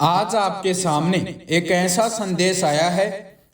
आज आपके सामने एक ऐसा संदेश आया है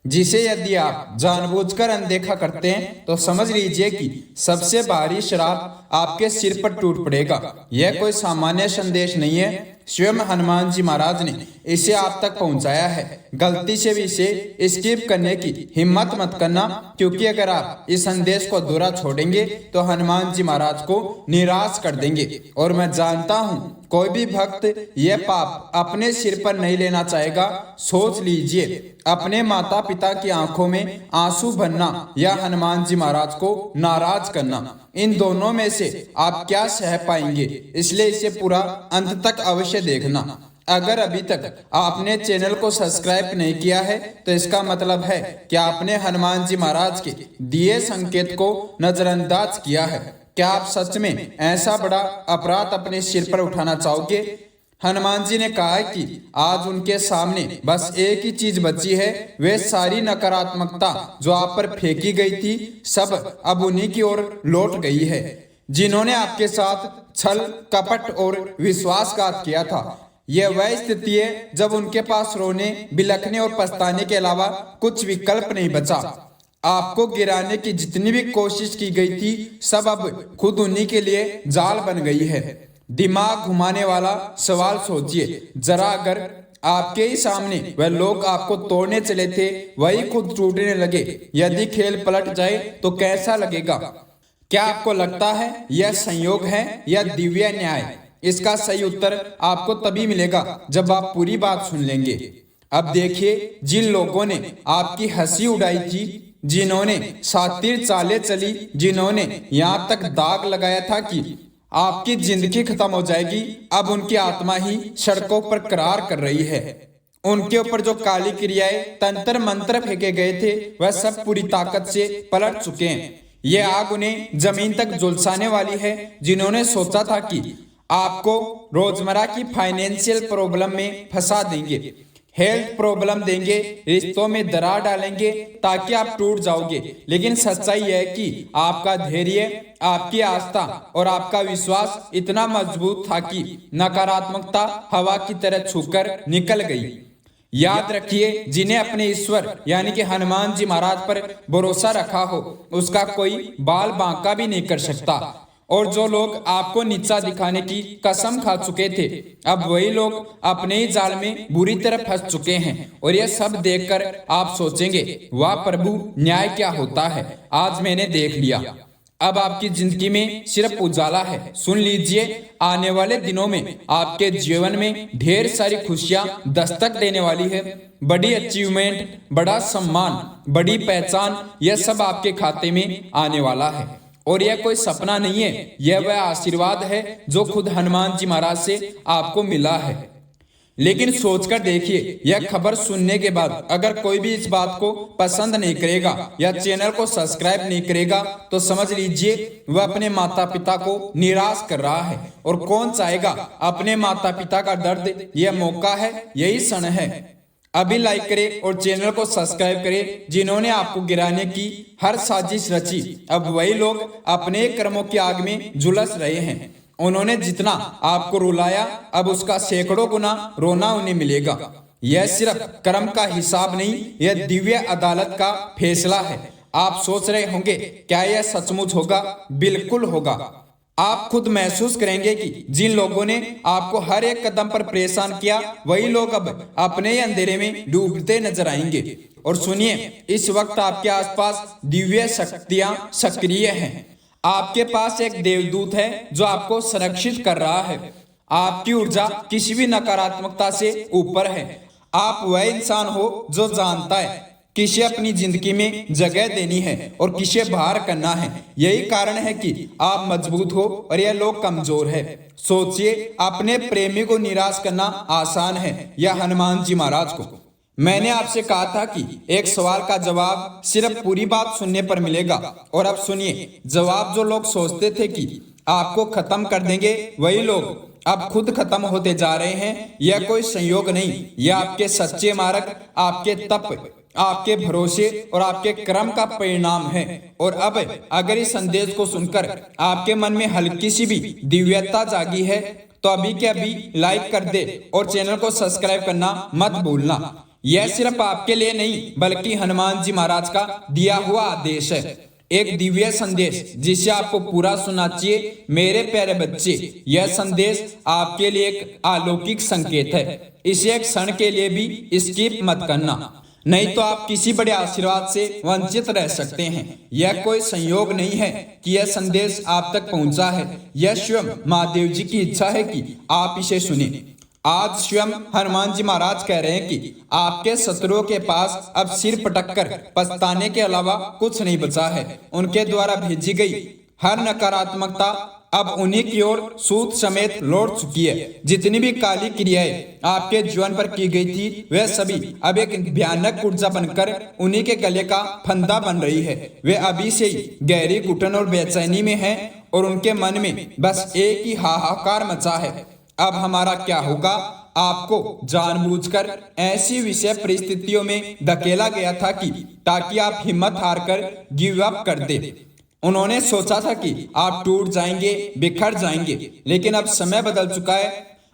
जिसे यदि आप जानबूझकर अनदेखा करते हैं तो समझ लीजिए कि सबसे भारी श्राप आपके सिर पर टूट पड़ेगा। यह कोई सामान्य संदेश नहीं है, स्वयं हनुमान जी महाराज ने इसे आप तक पहुंचाया है। गलती से भी इसे स्किप करने की हिम्मत मत करना, क्योंकि अगर आप इस संदेश को अधूरा छोड़ेंगे तो हनुमान जी महाराज को निराश कर देंगे। और मैं जानता हूँ कोई भी भक्त यह पाप अपने सिर पर नहीं लेना चाहेगा। सोच लीजिए, अपने माता पिता की आंखों में आंसू भरना या हनुमान जी महाराज को नाराज करना, इन दोनों में से आप क्या सह पाएंगे। इसलिए इसे पूरा अंत तक अवश्य देखना। अगर अभी तक आपने चैनल को सब्सक्राइब नहीं किया है तो इसका मतलब है कि आपने हनुमान जी महाराज के दिए संकेत को नजरअंदाज किया है। क्या आप सच में ऐसा बड़ा अपराध अपने सिर पर उठाना चाहोगे? हनुमान जी ने कहा है कि आज उनके सामने बस एक ही चीज बची है। वे सारी नकारात्मकता जो आप पर फेंकी गई थी सब अब उन्हीं की ओर लौट गई है। जिन्होंने आपके साथ छल कपट और विश्वासघात किया था, यह वह स्थिति है जब उनके पास रोने बिलखने और पछताने के अलावा कुछ विकल्प नहीं बचा। आपको गिराने की जितनी भी कोशिश की गई थी सब अब खुद उन्हीं के लिए जाल बन गई है। दिमाग घुमाने वाला सवाल सोचिए जरा, अगर आपके ही सामने वह लोग आपको तोड़ने चले थे वही खुद टूटने लगे, यदि खेल पलट जाए तो कैसा लगेगा? क्या आपको लगता है यह संयोग है या दिव्य न्याय? इसका सही उत्तर आपको तभी मिलेगा जब आप पूरी बात सुन लेंगे। अब देखिए, जिन लोगों ने आपकी हंसी उड़ाई थी, जिन्होंने शातिर चालें चली, जिन्होंने यहाँ तक दाग लगाया था कि आपकी जिंदगी खत्म हो जाएगी, अब उनकी आत्मा ही सड़कों पर करार कर रही है। उनके ऊपर जो काली क्रियाएं तंत्र मंत्र फेंके गए थे वह सब पूरी ताकत से पलट चुके हैं। ये आग उन्हें जमीन तक झुलसाने वाली है। जिन्होंने सोचा था कि आपको रोजमर्रा की फाइनेंशियल प्रॉब्लम में फंसा देंगे, हेल्थ प्रॉब्लम देंगे, रिश्तों में दरार डालेंगे ताकि आप टूट जाओगे, लेकिन सच्चाई है कि आपका धैर्य, आपकी आस्था और आपका विश्वास इतना मजबूत था कि नकारात्मकता हवा की तरह छूकर निकल गई। याद रखिए, जिन्हें अपने ईश्वर यानी कि हनुमान जी महाराज पर भरोसा रखा हो उसका कोई बाल बांका भी नहीं कर सकता। और जो लोग आपको नीचा दिखाने की कसम खा चुके थे, अब वही लोग अपने ही जाल में बुरी तरह फंस चुके हैं। और यह सब देखकर आप सोचेंगे, वाह प्रभु, न्याय क्या होता है, आज मैंने देख लिया। अब आपकी जिंदगी में सिर्फ उजाला है। सुन लीजिए, आने वाले दिनों में आपके जीवन में ढेर सारी खुशियां दस्तक देने वाली है। बड़ी अचीवमेंट, बड़ा सम्मान, बड़ी पहचान, यह सब आपके खाते में आने वाला है। और यह कोई सपना नहीं है, यह वह आशीर्वाद है जो खुद हनुमान जी महाराज से आपको मिला है। लेकिन सोचकर देखिए, यह खबर सुनने के बाद अगर कोई भी इस बात को पसंद नहीं करेगा या चैनल को सब्सक्राइब नहीं करेगा तो समझ लीजिए वह अपने माता पिता को निराश कर रहा है। और कौन चाहेगा अपने माता पिता का दर्द? यह मौका है, यही क्षण है। अभी लाइक करें और चैनल को सब्सक्राइब करें। जिन्होंने आपको गिराने की हर साजिश रची, अब वही लोग अपने कर्मों की आग में झुलस रहे हैं। उन्होंने जितना आपको रुलाया, अब उसका सैकड़ों गुना रोना उन्हें मिलेगा। यह सिर्फ कर्म का हिसाब नहीं, यह दिव्य अदालत का फैसला है। आप सोच रहे होंगे, क्या यह सचमुच होगा? बिल्कुल होगा। आप खुद महसूस करेंगे कि जिन लोगों ने आपको हर एक कदम पर परेशान किया वही लोग अब अपने ही अंधेरे में डूबते नजर आएंगे। और सुनिए, इस वक्त आपके आसपास दिव्य शक्तियां सक्रिय हैं। आपके पास एक देवदूत है जो आपको संरक्षित कर रहा है। आपकी ऊर्जा किसी भी नकारात्मकता से ऊपर है। आप वह इंसान हो जो जानता है किसे अपनी जिंदगी में जगह देनी है और किसे बाहर करना है। यही कारण है कि आप मजबूत हो और यह लोग कमजोर है। सोचिए, अपने प्रेमी को निराश करना आसान है या हनुमान जी महाराज को? मैंने आपसे कहा था कि एक सवाल का जवाब सिर्फ पूरी बात सुनने पर मिलेगा। और अब सुनिए, जवाब जो लोग सोचते थे कि आपको खत्म कर देंगे वही लोग अब खुद खत्म होते जा रहे हैं। यह कोई संयोग नहीं, यह आपके सच्चे मार्ग, आपके तप, आपके भरोसे और आपके कर्म का परिणाम है। और अब अगर इस संदेश को सुनकर आपके मन में हल्की सी भी दिव्यता जागी है तो अभी के अभी लाइक कर दे और चैनल को सब्सक्राइब करना मत भूलना। यह सिर्फ आपके लिए नहीं बल्कि हनुमान जी महाराज का दिया हुआ आदेश है, एक दिव्य संदेश जिसे आपको पूरा सुनना चाहिए। मेरे प्यारे बच्चे, यह संदेश आपके लिए एक अलौकिक संकेत है, इसे एक क्षण के लिए भी स्किप मत करना, नहीं तो आप किसी बड़े आशीर्वाद से वंचित रह सकते हैं। यह कोई संयोग नहीं है कि यह संदेश आप तक पहुंचा है, यह स्वयं महादेव जी की इच्छा है कि आप इसे सुने। आज स्वयं हनुमान जी महाराज कह रहे हैं कि आपके शत्रुओं के पास अब सिर पटक कर पछताने के अलावा कुछ नहीं बचा है। उनके द्वारा भेजी गई हर नकारात्मकता अब उन्हीं की ओर सूत समेत लौट चुकी है। जितनी भी काली क्रियाएं आपके जीवन पर की गई थी वे सभी अब एक भयानक ऊर्जा बनकर उन्हीं के गले का फंदा बन रही है। वे अभी से ही गहरी घुटन और बेचैनी में हैं और उनके मन में बस एक ही हाहाकार मचा है, अब हमारा क्या होगा। आपको जानबूझकर ऐसी विषय परिस्थितियों में धकेला गया था कि ताकि आप हिम्मत हारकर गिव अप कर दे। उन्होंने सोचा था कि आप टूट जाएंगे, बिखर जाएंगे, लेकिन अब समय बदल चुका है।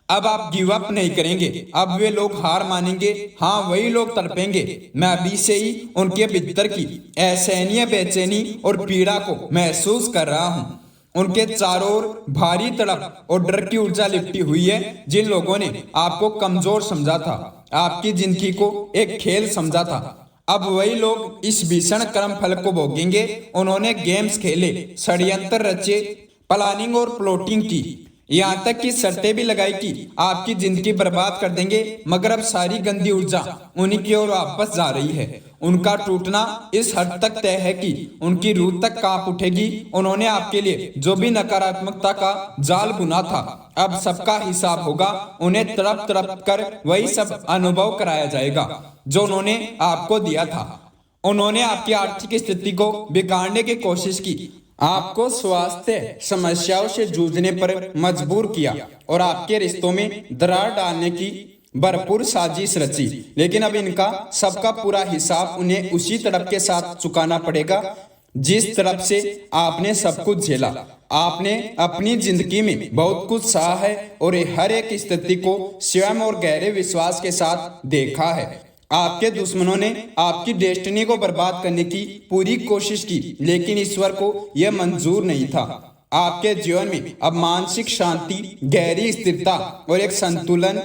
अब आप गिव अप नहीं करेंगे, अब वे लोग हार मानेंगे। हाँ, वही लोग तड़पेंगे। मैं अभी से ही उनके भीतर की असहनीय बेचैनी और पीड़ा को महसूस कर रहा हूँ। उनके चारों ओर भारी तड़प और डर की ऊर्जा लिपटी हुई है। जिन लोगों ने आपको कमजोर समझा था, आपकी जिंदगी को एक खेल समझा था, अब वही लोग इस भीषण कर्म फल को भोगेंगे। उन्होंने गेम्स खेले, षड्यंत्र रचे, प्लानिंग और प्लॉटिंग की, यहाँ तक कि शर्तें भी लगाई कि आपकी जिंदगी बर्बाद कर देंगे, मगर अब सारी गंदी ऊर्जा उन्हीं की ओर वापस जा रही है। उनका टूटना इस हद तक तय है कि उनकी रूह तक कांप उठेगी। उन्होंने आपके लिए जो भी नकारात्मकता का जाल बुना था, अब सबका हिसाब होगा। उन्हें तड़प तड़प कर वही सब अनुभव कराया जाएगा जो उन्होंने आपको दिया था। उन्होंने आपकी आर्थिक स्थिति को बिगाड़ने की कोशिश की, आपको स्वास्थ्य समस्याओं से जूझने पर मजबूर किया और आपके रिश्तों में दरार डालने की भरपूर साजिश रची। लेकिन अब इनका सबका पूरा हिसाब उन्हें उसी तड़प के साथ चुकाना पड़ेगा जिस तरफ से आपने सब कुछ झेला। आपने अपनी जिंदगी में बहुत कुछ सहा है और हर एक स्थिति को स्वयं और गहरे विश्वास के साथ देखा है। आपके दुश्मनों ने आपकी डेस्टिनी को बर्बाद करने की पूरी कोशिश की, लेकिन ईश्वर को यह मंजूर नहीं था। आपके जीवन में अब मानसिक शांति, गहरी स्थिरता और एक संतुलन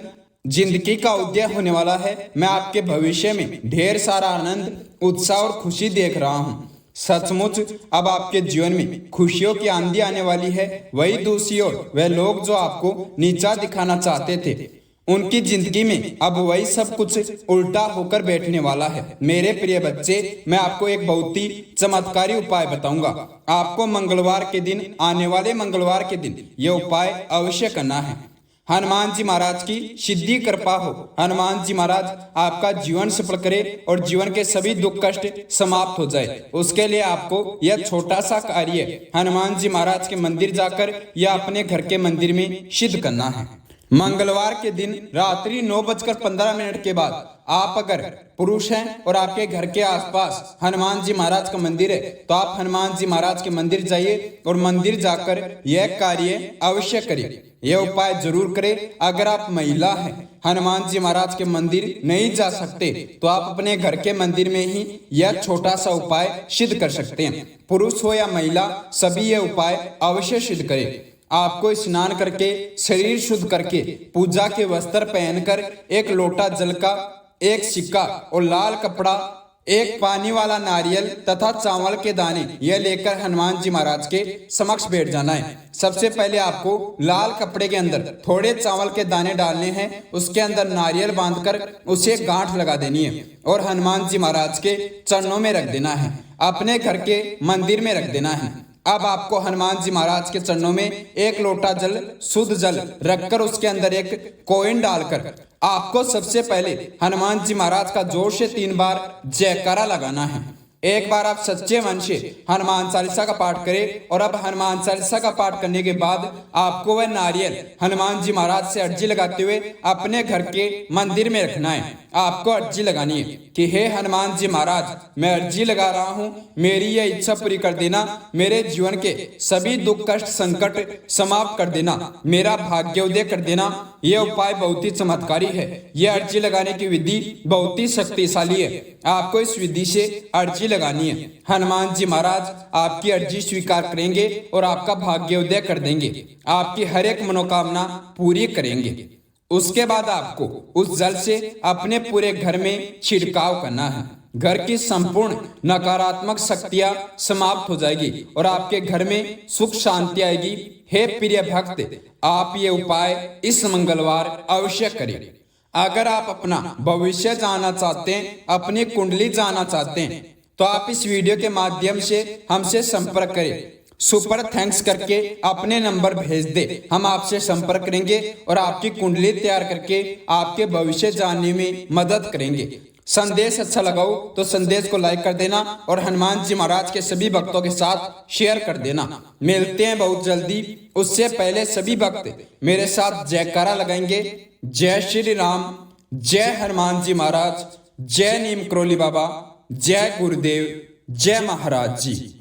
जिंदगी का उदय होने वाला है। मैं आपके भविष्य में ढेर सारा आनंद, उत्साह और खुशी देख रहा हूँ। सचमुच अब आपके जीवन में खुशियों की आंधी आने वाली है। वही दूसरी ओर वह लोग जो आपको नीचा दिखाना चाहते थे, उनकी जिंदगी में अब वही सब कुछ उल्टा होकर बैठने वाला है। मेरे प्रिय बच्चे, मैं आपको एक बहुत ही चमत्कारी उपाय बताऊंगा। आपको मंगलवार के दिन, आने वाले मंगलवार के दिन यह उपाय अवश्य करना है। हनुमान जी महाराज की सिद्धि कृपा हो, हनुमान जी महाराज आपका जीवन सफल करे और जीवन के सभी दुख कष्ट समाप्त हो जाए। उसके लिए आपको यह छोटा सा कार्य हनुमान जी महाराज के मंदिर जाकर या अपने घर के मंदिर में सिद्ध करना है। मंगलवार के दिन रात्रि 9:15 के बाद आप अगर पुरुष हैं और आपके घर के आसपास हनुमान जी महाराज का मंदिर है तो आप हनुमान जी महाराज के मंदिर जाइए और मंदिर जाकर यह कार्य अवश्य करिए, यह उपाय जरूर करें। अगर आप महिला हैं, हनुमान जी महाराज के मंदिर नहीं जा सकते तो आप अपने घर के मंदिर में ही यह छोटा सा उपाय सिद्ध कर सकते हैं। पुरुष हो या महिला, सभी यह उपाय अवश्य सिद्ध करें। आपको स्नान करके, शरीर शुद्ध करके, पूजा के वस्त्र पहनकर, एक लोटा जल का, एक सिक्का और लाल कपड़ा, एक पानी वाला नारियल तथा चावल के दाने यह लेकर हनुमान जी महाराज के समक्ष बैठ जाना है। सबसे पहले आपको लाल कपड़े के अंदर थोड़े चावल के दाने डालने हैं, उसके अंदर नारियल बांधकर उसे गांठ लगा देनी है और हनुमान जी महाराज के चरणों में रख देना है, अपने घर के मंदिर में रख देना है। अब आपको हनुमान जी महाराज के चरणों में एक लोटा जल, शुद्ध जल रखकर उसके अंदर एक कॉइन डालकर आपको सबसे पहले हनुमान जी महाराज का जोर से 3 बार जयकारा लगाना है। एक बार आप सच्चे मन से हनुमान चालीसा का पाठ करें और अब हनुमान चालीसा का पाठ करने के बाद आपको वह नारियल हनुमान जी महाराज से अर्जी लगाते हुए अपने घर के मंदिर में रखना है। आपको अर्जी लगानी है कि हे हनुमान जी महाराज, मैं अर्जी लगा रहा हूँ, मेरी यह इच्छा पूरी कर देना, मेरे जीवन के सभी दुख कष्ट संकट समाप्त कर देना, मेरा भाग्योदय कर देना। यह उपाय बहुत ही चमत्कारी है। यह अर्जी लगाने की विधि बहुत ही शक्तिशाली है। आपको इस विधि से अर्जी लगानी है। हनुमान जी महाराज आपकी अर्जी स्वीकार करेंगे और आपका भाग्योदय कर देंगे, आपकी हर एक मनोकामना पूरी करेंगे। उसके बाद आपको उस जल से अपने पूरे घर में छिड़काव करना है। घर की संपूर्ण नकारात्मक शक्तियां समाप्त हो जाएगी और आपके घर में सुख शांति आएगी। हे प्रिय भक्त, आप ये उपाय इस मंगलवार अवश्य करें। अगर आप अपना भविष्य जानना चाहते हैं, अपनी कुंडली जानना चाहते हैं, तो आप इस वीडियो के माध्यम से हमसे संपर्क करें। सुपर थैंक्स करके अपने नंबर भेज दे, हम आपसे संपर्क करेंगे और आपकी कुंडली तैयार करके आपके भविष्य जानने में मदद करेंगे। संदेश अच्छा लगा हो तो संदेश को लाइक कर देना और हनुमान जी महाराज के सभी भक्तों के साथ शेयर कर देना। मिलते हैं बहुत जल्दी। उससे पहले सभी भक्त मेरे साथ जयकारा लगाएंगे। जय श्री राम, जय हनुमान जी महाराज, जय नीम करोली बाबा, जय गुरुदेव, जय महाराज जी।